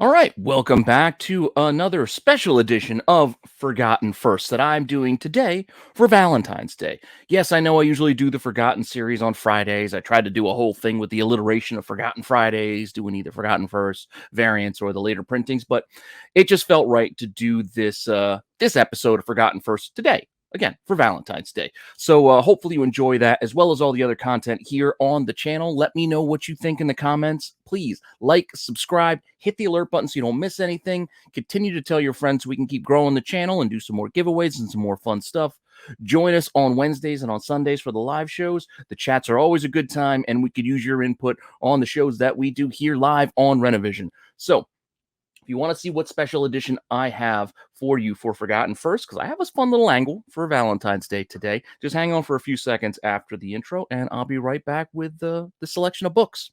All right, welcome back to another special edition of Forgotten First that I'm doing today for Valentine's Day. Yes, I know I usually do the Forgotten series on Fridays. I tried to do a whole thing with the alliteration of Forgotten Fridays, doing either Forgotten First variants or the later printings, but it just felt right to do this episode of Forgotten First today. Again, for Valentine's Day. So hopefully you enjoy that as well as all the other content here on the channel. Let me know what you think in the comments. Please like, subscribe, hit the alert button so you don't miss anything. Continue to tell your friends so we can keep growing the channel and do some more giveaways and some more fun stuff. Join us on Wednesdays and on Sundays for the live shows. The chats are always a good time, and we could use your input on the shows that we do here live on Rennavision. So if you want to see what special edition I have for you for Forgotten First, because I have a fun little angle for Valentine's Day today, just hang on for a few seconds after the intro, and I'll be right back with the selection of books.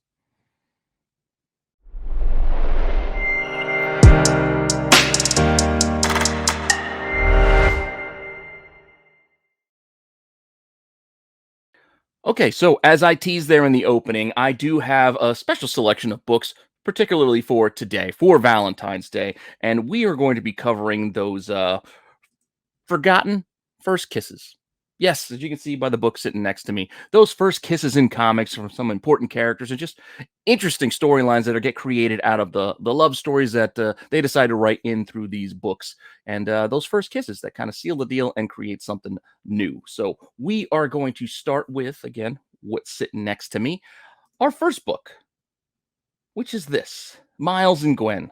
Okay, so as I teased there in the opening, I do have a special selection of books, particularly for today, for Valentine's Day, and we are going to be covering those forgotten first kisses. Yes, as you can see by the book sitting next to me, those first kisses in comics from some important characters and just interesting storylines that are get created out of the love stories that they decide to write in through these books, and those first kisses that kind of seal the deal and create something new. So we are going to start with again what's sitting next to me, our first book, which is this Miles and Gwen.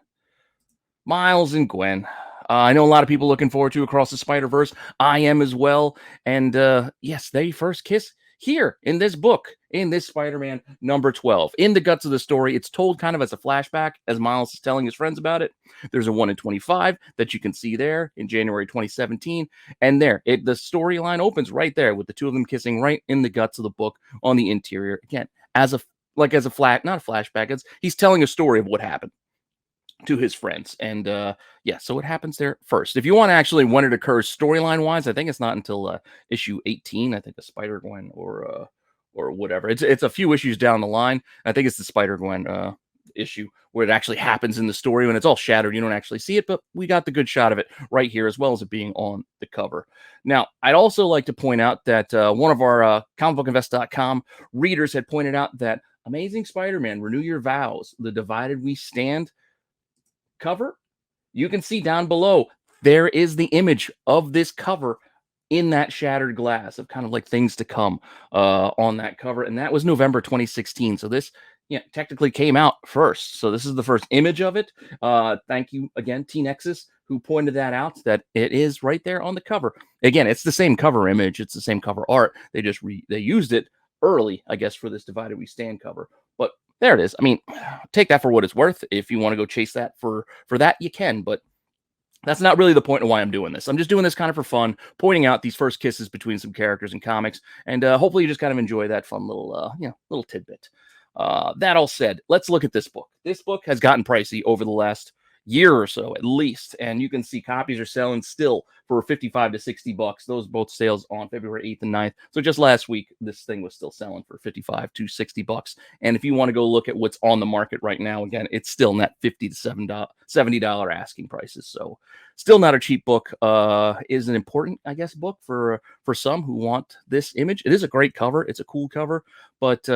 Miles and Gwen. I know a lot of people looking forward to Across the Spider-Verse. I am as well. And yes, they first kiss here in this book, in this Spider-Man number 12. In the guts of the story, it's told kind of as a flashback as Miles is telling his friends about it. There's a 1 in 25 that you can see there in January 2017. And there, the storyline opens right there with the two of them kissing right in the guts of the book on the interior. Again, as a not a flashback. He's telling a story of what happened to his friends. And yeah, so it happens there first. If you want to actually when it occurs storyline wise, I think it's not until issue 18, I think the Spider-Gwen or whatever. It's a few issues down the line. I think it's the Spider-Gwen issue where it actually happens in the story when it's all shattered. You don't actually see it, but we got the good shot of it right here, as well as it being on the cover. Now, I'd also like to point out that one of our comicbookinvest.com readers had pointed out that Amazing Spider-Man, Renew Your Vows, The Divided We Stand cover, you can see down below there is the image of this cover in that shattered glass of kind of like things to come on that cover, and that was November 2016. So this technically came out first, so this is the first image of it. Thank you again, T-Nexus, who pointed that out, that it is right there on the cover. Again, it's the same cover image, it's the same cover art, they just they used it early, I guess, for this Divided We Stand cover. But there it is. I mean, take that for what it's worth. If you want to go chase that for that, you can. But that's not really the point of why I'm doing this. I'm just doing this kind of for fun, pointing out these first kisses between some characters in comics, and hopefully you just kind of enjoy that fun little, little tidbit. That all said, let's look at this book. This book has gotten pricey over the last year or so at least, and you can see copies are selling still for 55 to 60 bucks. Those both sales on February 8th and 9th. So just last week this thing was still selling for 55 to 60 bucks. And if you want to go look at what's on the market right now, again, it's still in that $50 to $70 asking prices. So still not a cheap book. Is an important, I guess, book for some who want this image. It is a great cover, it's a cool cover, but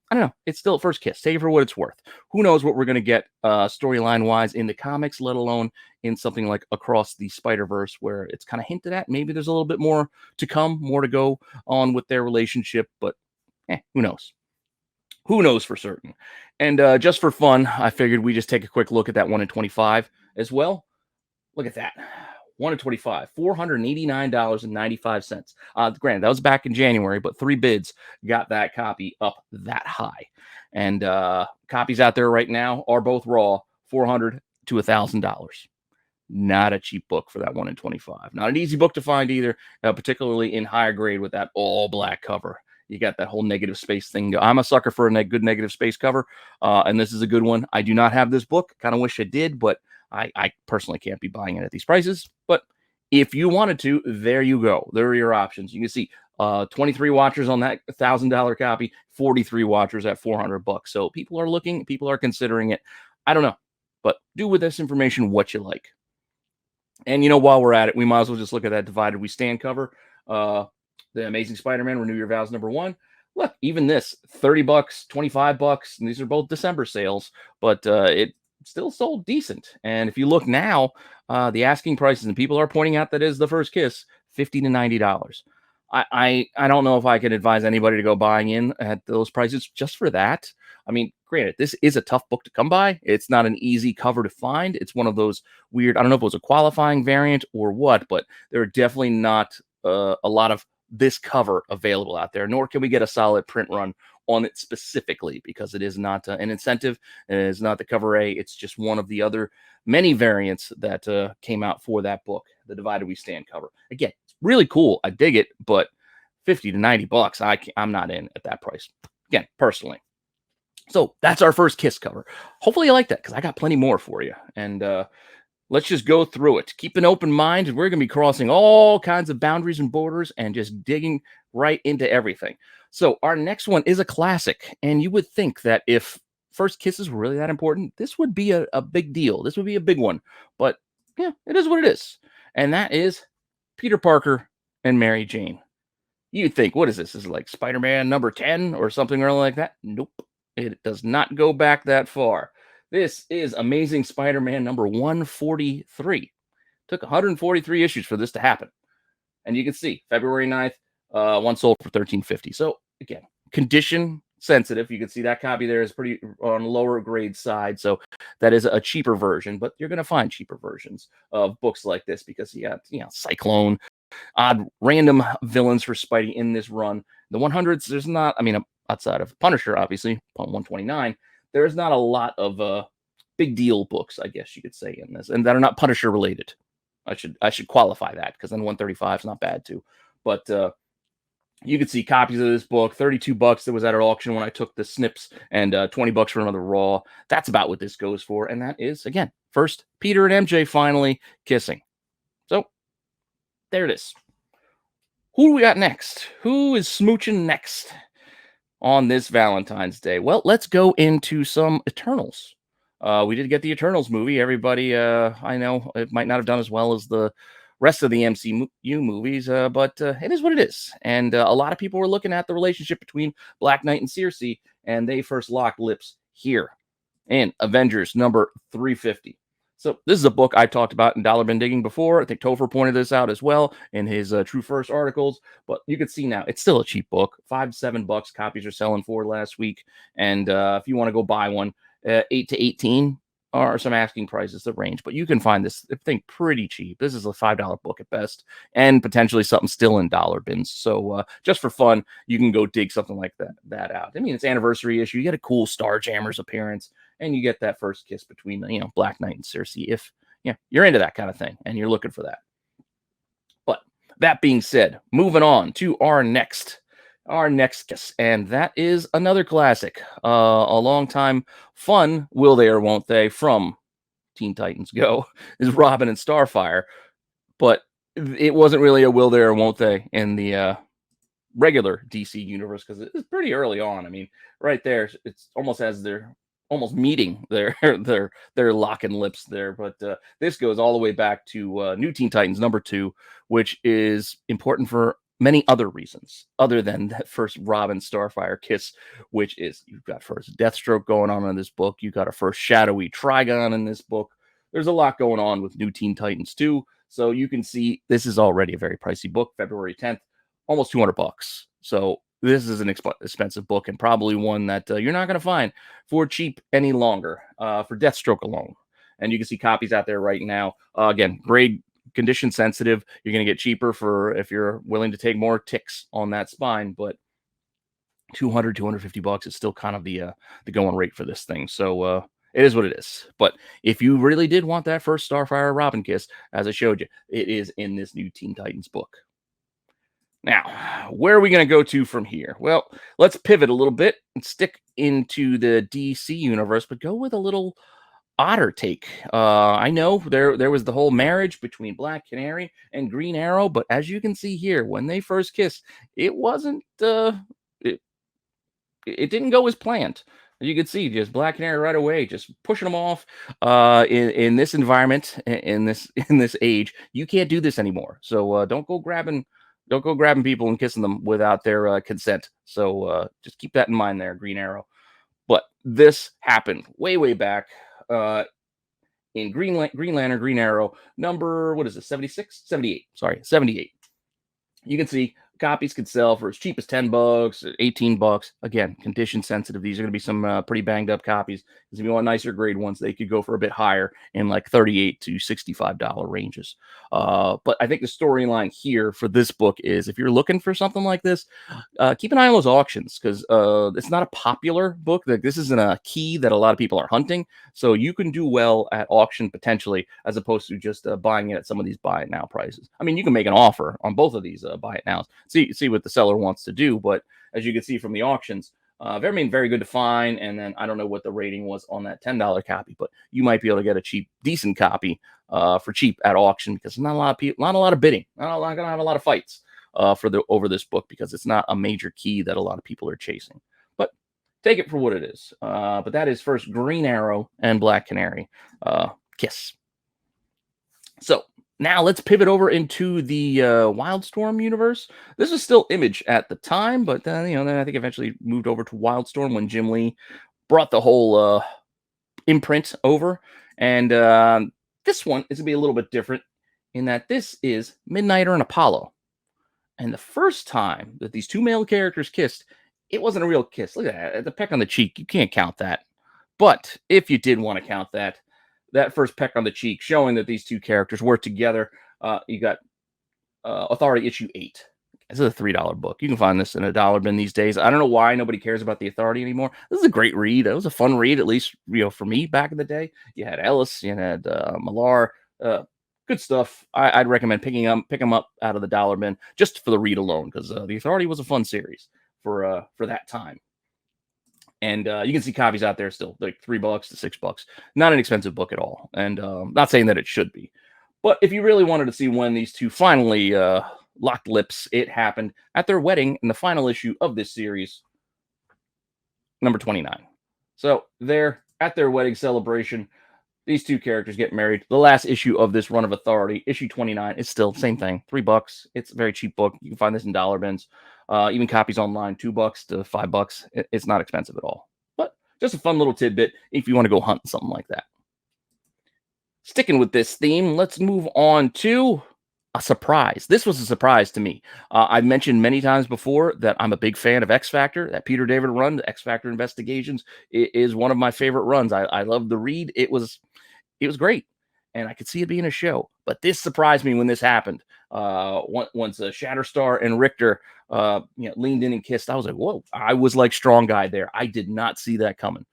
I don't know. It's still first kiss. Take it for what it's worth. Who knows what we're going to get storyline wise in the comics, let alone in something like Across the Spider-Verse, where it's kind of hinted at. Maybe there's a little bit more to come, more to go on with their relationship, but who knows? Who knows for certain? And just for fun, I figured we just take a quick look at that 1 in 25 as well. Look at that. 1 in 25, $489.95. Granted, that was back in January, but 3 bids got that copy up that high. And copies out there right now are both raw, $400 to $1,000. Not a cheap book for that 1 in 25. Not an easy book to find either, particularly in higher grade with that all black cover. You got that whole negative space thing. I'm a sucker for a good negative space cover, and this is a good one. I do not have this book. Kind of wish I did, but I personally can't be buying it at these prices. But if you wanted to, there you go. There are your options. You can see 23 watchers on that $1,000 copy, 43 watchers at 400 bucks. So people are looking, people are considering it. I don't know. But do with this information what you like. And while we're at it, we might as well just look at that Divided We Stand cover. Uh, the Amazing Spider-Man Renew Your Vows #1. Look, even this, $30, $25, and these are both December sales, but it still sold decent. And if you look now, the asking prices, and people are pointing out that is the first kiss, $50 to $90. I don't know if I could advise anybody to go buying in at those prices just for that. I mean, granted, this is a tough book to come by. It's not an easy cover to find. It's one of those weird, I don't know if it was a qualifying variant or what, but there are definitely not a lot of this cover available out there, nor can we get a solid print run on it specifically because it is not an incentive. It is not the cover A. It's just one of the other many variants that came out for that book, the Divided We Stand cover. Again, it's really cool. I dig it, but $50 to $90, I'm not in at that price. Again, personally. So that's our first Kiss cover. Hopefully you like that because I got plenty more for you. And let's just go through it. Keep an open mind. We're going to be crossing all kinds of boundaries and borders and just digging right into everything. So our next one is a classic. And you would think that if first kisses were really that important, this would be a big deal. This would be a big one. But yeah, it is what it is. And that is Peter Parker and Mary Jane. You'd think, what is this? Is it like Spider-Man number 10 or something or like that? Nope. It does not go back that far. This is Amazing Spider-Man number 143. Took 143 issues for this to happen. And you can see February 9th, one sold for $13.50. So again, condition sensitive. You can see that copy there is pretty on lower grade side. So that is a cheaper version, but you're going to find cheaper versions of books like this because you got, Cyclone, odd random villains for Spidey in this run. The 100s, there's not, outside of Punisher, obviously, 129, there's not a lot of big deal books, I guess you could say, in this, and that are not Punisher related. I should qualify that because then 135 is not bad too. But you could see copies of this book, $32 that was at our auction when I took the snips, and $20 for another raw. That's about what this goes for, and that is again first Peter and MJ finally kissing. So there it is. Who do we got next? Who is smooching next on this Valentine's Day? Well, let's go into some Eternals. We did get the Eternals movie. Everybody, I know it might not have done as well as the rest of the MCU movies, but it is what it is. And a lot of people were looking at the relationship between Black Knight and Circe, and they first locked lips here in Avengers number 350. So this is a book I talked about in Dollar Bin Digging before. I think Topher pointed this out as well in his True First articles. But you can see now it's still a cheap book. $5 to $7 copies are selling for last week. And if you want to go buy one, 8 to 18 are some asking prices, the range. But you can find this thing pretty cheap. This is a $5 book at best, and potentially something still in dollar bins. So just for fun, you can go dig something like that out. I mean, it's anniversary issue. You get a cool Starjammers appearance, and you get that first kiss between Black Knight and Circe if you're into that kind of thing and you're looking for that. But that being said, moving on to our next kiss, and that is another classic, a long time fun will they or won't they from Teen Titans Go is Robin and Starfire, but it wasn't really a will they or won't they in the regular DC universe because it's pretty early on. I mean, right there, it's almost as they're almost meeting their locking lips there. But this goes all the way back to New Teen Titans number 2, which is important for many other reasons other than that first Robin Starfire kiss, which is you've got first Deathstroke going on in this book. You got a first shadowy Trigon in this book. There's a lot going on with New Teen Titans 2. So you can see this is already a very pricey book. February 10th, almost $200. So this is an expensive book and probably one that you're not going to find for cheap any longer for Deathstroke alone. And you can see copies out there right now. Again, grade condition sensitive. You're going to get cheaper for if you're willing to take more ticks on that spine, but $250 is still kind of the going rate for this thing. So it is what it is. But if you really did want that first Starfire Robin kiss, as I showed you, it is in this new Teen Titans book. Now, where are we going to go to from here? Well, let's pivot a little bit and stick into the DC universe, but go with a little odder take. I know there was the whole marriage between Black Canary and Green Arrow, but as you can see here, when they first kissed, it wasn't it didn't go as planned. You can see just Black Canary right away, just pushing them off. In this environment, in this in this age, you can't do this anymore. So don't go grabbing people and kissing them without their consent. So just keep that in mind there, Green Arrow. But this happened way back in Green Lantern, Green Arrow number, what is it, 76, 78? Sorry, 78. You can see copies could sell for as cheap as $10, $18. Again, condition sensitive. These are going to be some pretty banged up copies. Because if you want nicer grade ones, they could go for a bit higher in like $38 to $65 ranges. But I think the storyline here for this book is if you're looking for something like this, keep an eye on those auctions because it's not a popular book. Like this isn't a key that a lot of people are hunting, so you can do well at auction potentially, as opposed to just buying it at some of these buy it now prices. I mean, you can make an offer on both of these buy it nows, see what the seller wants to do. But as you can see from the auctions, very good to find. And then I don't know what the rating was on that $10 copy, but you might be able to get a cheap, decent copy for cheap at auction because not a lot of people, not a lot of bidding, not gonna have a lot of fights over this book because it's not a major key that a lot of people are chasing. But take it for what it is. But that is first Green Arrow and Black Canary. Kiss. So now let's pivot over into the Wildstorm universe. This was still Image at the time, but then I think eventually moved over to Wildstorm when Jim Lee brought the whole imprint over. And this one is gonna be a little bit different in that this is Midnighter and Apollo. And the first time that these two male characters kissed, it wasn't a real kiss. Look at that. The peck on the cheek. You can't count that. But if you did want to count that, that first peck on the cheek showing that these two characters were together, you got Authority issue 8. This is a $3 book. You can find this in a dollar bin these days. I don't know why nobody cares about the Authority anymore. This is a great read. It was a fun read, at least for me back in the day. You had Ellis, you had Millar. Good stuff. I'd recommend pick them up out of the dollar bin just for the read alone because the Authority was a fun series for that time. And you can see copies out there still, like $3 to $6. Not an expensive book at all, and not saying that it should be. But if you really wanted to see when these two finally locked lips, it happened at their wedding in the final issue of this series, number 29. So they're at their wedding celebration. These two characters get married. The last issue of this run of Authority, issue 29, is still the same thing. $3. It's a very cheap book. You can find this in dollar bins. Even copies online, $2 to $5. It's not expensive at all. But just a fun little tidbit if you want to go hunting something like that. Sticking with this theme, let's move on to a surprise. This was a surprise to me. I've mentioned many times before that I'm a big fan of X Factor. That Peter David run, the X Factor Investigations, is one of my favorite runs. I love the read. It was great, and I could see it being a show. But this surprised me when this happened. Once Shatterstar and Richter, leaned in and kissed, I was like, "Whoa!" I was like strong guy there. I did not see that coming.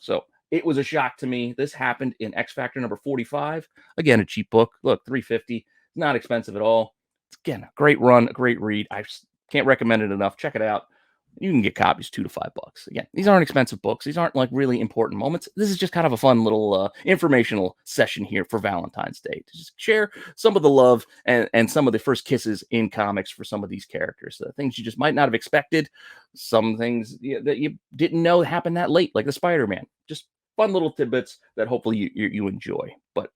So it was a shock to me. This happened in X Factor number 45. Again, a cheap book. Look, $3.50. Not expensive at all. It's, again, a great run, a great read. I can't recommend it enough. Check it out. You can get copies $2 to $5. Again, these aren't expensive books. These aren't like really important moments. This is just kind of a fun little informational session here for Valentine's Day to just share some of the love and some of the first kisses in comics for some of these characters. Things you just might not have expected. Some things that you didn't know happened that late, like the Spider-Man. Just fun little tidbits that hopefully you enjoy. But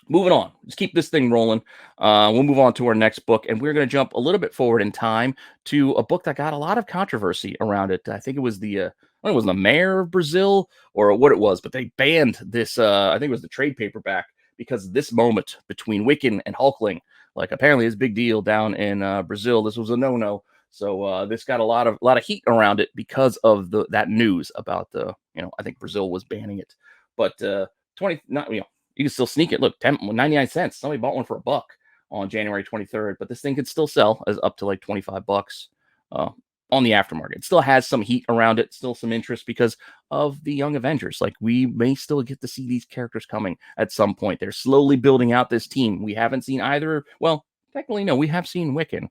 moving on, let's keep this thing rolling. We'll move on to our next book, and we're going to jump a little bit forward in time to a book that got a lot of controversy around it. I think it was the mayor of Brazil or what it was, but they banned this. I think it was the trade paperback because of this moment between Wiccan and Hulkling. Like apparently, it's a big deal down in Brazil. This was a no-no. So this got a lot of heat around it because of that news about I think Brazil was banning it, but you can still sneak it. Look, 99 cents. Somebody bought one for $1 on January 23rd, but this thing could still sell as up to like $25 on the aftermarket. It still has some heat around it, still some interest because of the Young Avengers. Like we may still get to see these characters coming at some point. They're slowly building out this team. We haven't seen either. Well, technically, no, we have seen Wiccan.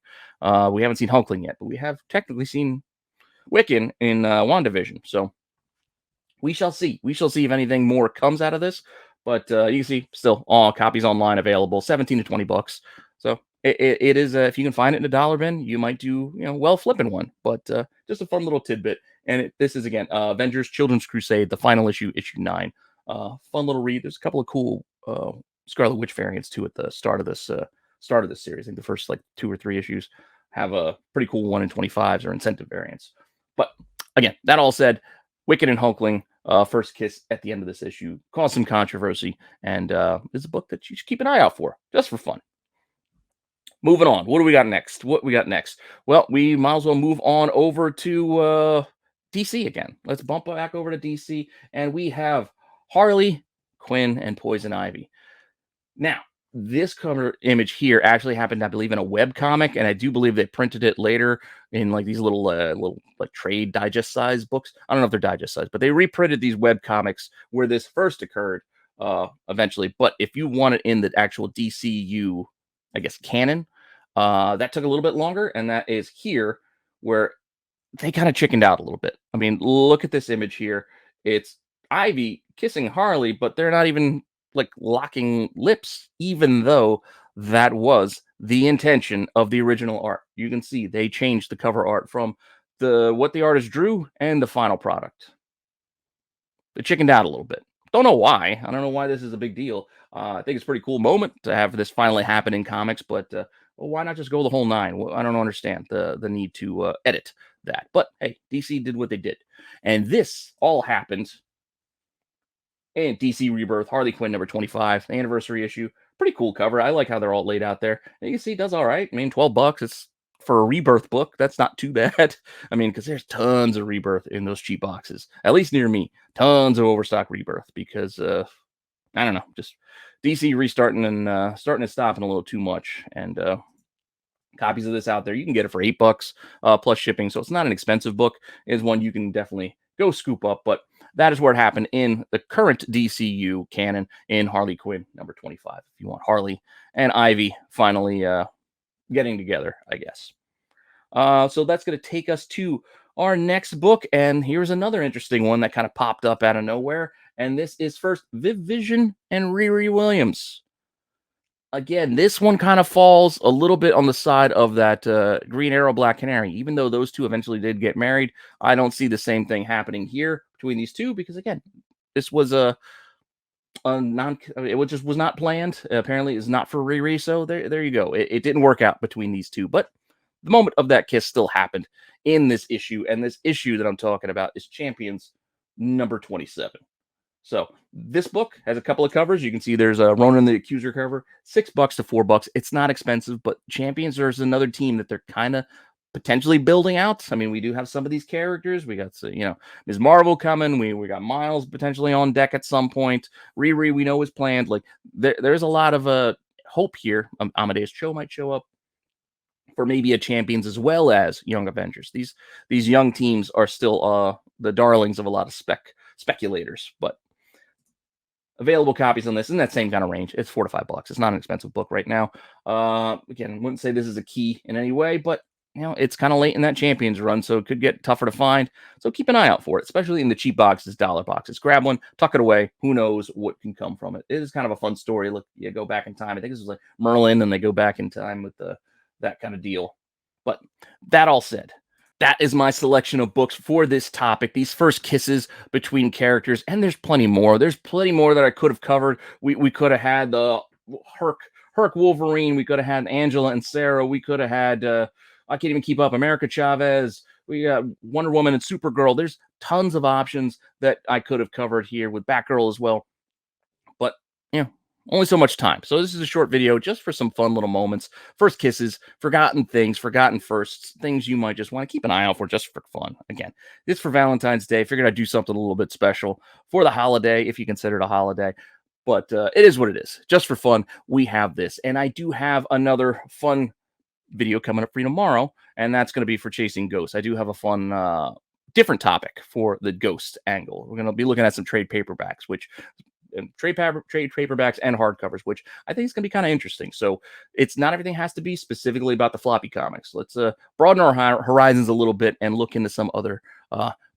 We haven't seen Hulkling yet, but we have technically seen Wiccan in WandaVision. So we shall see. We shall see if anything more comes out of this. But you can see still all copies online available, $17 to $20. So It is, if you can find it in a dollar bin, you might do, well flipping one. But just a fun little tidbit. And this is again Avengers Children's Crusade, the final issue, issue 9. Fun little read. There's a couple of cool Scarlet Witch variants too at the start of this series. I think the first like 2 or 3 issues have a pretty cool 1 in 25s or incentive variants. But again, that all said, Wicked and Hulkling, first kiss at the end of this issue, caused some controversy, and it's a book that you should keep an eye out for, just for fun. Moving on. What do we got next? Well, we might as well move on over to DC again. Let's bump back over to DC, and we have Harley, Quinn, and Poison Ivy. Now, this cover image here actually happened, I believe, in a web comic, and I do believe they printed it later in like these little like trade digest size books. I don't know if they're digest size, but they reprinted these web comics where this first occurred eventually. But if you want it in the actual DCU, I guess, canon, that took a little bit longer, and that is here where they kind of chickened out a little bit. I mean, look at this image here. It's Ivy kissing Harley, but they're not even like locking lips, even though that was the intention of the original art. You can see they changed the cover art from what the artist drew and the final product. They chickened out a little bit. Don't know why. I don't know why this is a big deal. I think it's a pretty cool moment to have this finally happen in comics, but well, why not just go the whole 9? Well, I don't understand the need to edit that. But hey, DC did what they did. And this all happened in DC Rebirth, Harley Quinn number 25, the anniversary issue. Pretty cool cover. I like how they're all laid out there. And you can see it does all right. I mean, $12. It's for a Rebirth book. That's not too bad. I mean, because there's tons of Rebirth in those cheap boxes, at least near me. Tons of overstock Rebirth because I don't know, just DC restarting and starting to stopping a little too much. And copies of this out there, you can get it for $8 plus shipping. So it's not an expensive book. It's one you can definitely go scoop up. But that is where it happened in the current DCU canon in Harley Quinn number 25. If you want Harley and Ivy finally getting together, I guess. So that's going to take us to our next book. And here's another interesting one that kind of popped up out of nowhere. And this is first Viv Vision and Riri Williams. Again, this one kind of falls a little bit on the side of that Green Arrow, Black Canary. Even though those two eventually did get married, I don't see the same thing happening here between these two because, again, this was it just was not planned. Apparently, it's not for Riri, so there you go. It didn't work out between these two, but the moment of that kiss still happened in this issue, and this issue that I'm talking about is Champions number 27. So this book has a couple of covers. You can see there's a Ronan the Accuser cover, $6 to $4. It's not expensive, but Champions there's another team that they're kind of potentially building out. I mean, we do have some of these characters. We got Ms. Marvel coming. We got Miles potentially on deck at some point. Riri we know is planned. Like there's a lot of hope here. Amadeus Cho might show up for maybe a Champions as well as Young Avengers. These young teams are still the darlings of a lot of speculators, but available copies on this in that same kind of range. It's $4 to $5. It's not an expensive book right now. Again, I wouldn't say this is a key in any way, but it's kind of late in that Champions run, so it could get tougher to find. So keep an eye out for it, especially in the cheap boxes, dollar boxes. Grab one, tuck it away. Who knows what can come from it? It is kind of a fun story. Look, you go back in time. I think this was like Merlin, and they go back in time with that kind of deal. But that all said, that is my selection of books for this topic, these first kisses between characters. And there's plenty more. There's plenty more that I could have covered. We could have had the Herc Wolverine. We could have had Angela and Sarah. We could have had, I can't even keep up, America Chavez. We got Wonder Woman and Supergirl. There's tons of options that I could have covered here with Batgirl as well. But, only so much time. So this is a short video just for some fun little moments. First kisses, forgotten things, forgotten firsts, things you might just want to keep an eye out for just for fun. Again, this for Valentine's Day. Figured I'd do something a little bit special for the holiday, if you consider it a holiday. But it is what it is. Just for fun, we have this. And I do have another fun video coming up for you tomorrow, and that's going to be for chasing ghosts. I do have a fun different topic for the ghost angle. We're going to be looking at some trade paperbacks, which trade paperbacks and hardcovers, which I think is going to be kind of interesting. So it's not everything has to be specifically about the floppy comics. Let's broaden our horizons a little bit and look into some other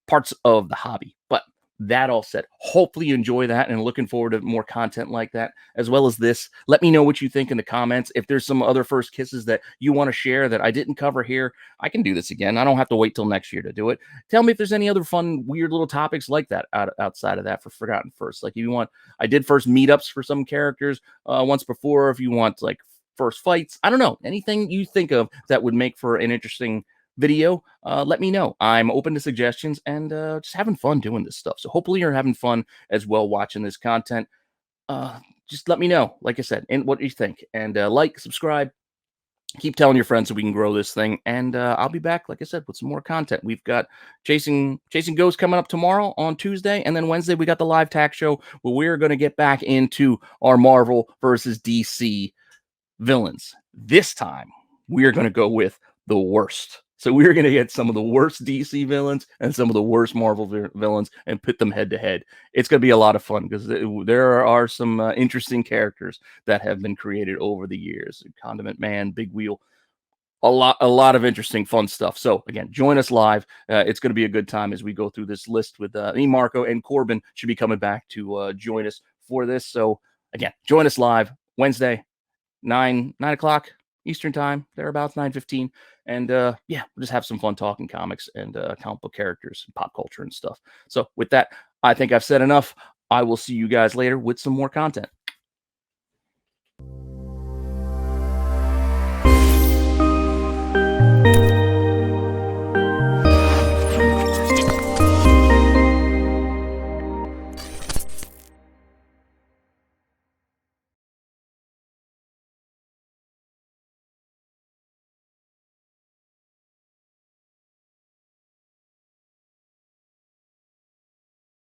parts of the hobby. But That all said, hopefully you enjoy that and looking forward to more content like that, as well as this. Let me know what you think in the comments. If there's some other first kisses that you want to share that I didn't cover here, I can do this again. I don't have to wait till next year to do it. Tell me if there's any other fun, weird little topics like that outside of that for Forgotten First. Like if you want, I did first meetups for some characters once before. If you want like first fights, I don't know, anything you think of that would make for an interesting video, let me know. I'm open to suggestions and just having fun doing this stuff. So hopefully you're having fun as well watching this content. Just let me know, like I said, and what you think. And like, subscribe, keep telling your friends so we can grow this thing. And I'll be back, like I said, with some more content. We've got Chasing Ghosts coming up tomorrow on Tuesday, and then Wednesday we got the live tack show where we're going to get back into our Marvel versus DC villains. This time we are going to go with the worst. So we're going to get some of the worst DC villains and some of the worst Marvel villains and put them head to head. It's going to be a lot of fun because there are some interesting characters that have been created over the years. Condiment Man, Big Wheel, a lot of interesting, fun stuff. So again, join us live. It's going to be a good time as we go through this list with me, Marco, and Corbin should be coming back to join us for this. So again, join us live Wednesday, 9 o'clock Eastern time, thereabouts 9:15, and yeah, we'll just have some fun talking comics and comic book characters, and pop culture and stuff. So with that, I think I've said enough. I will see you guys later with some more content.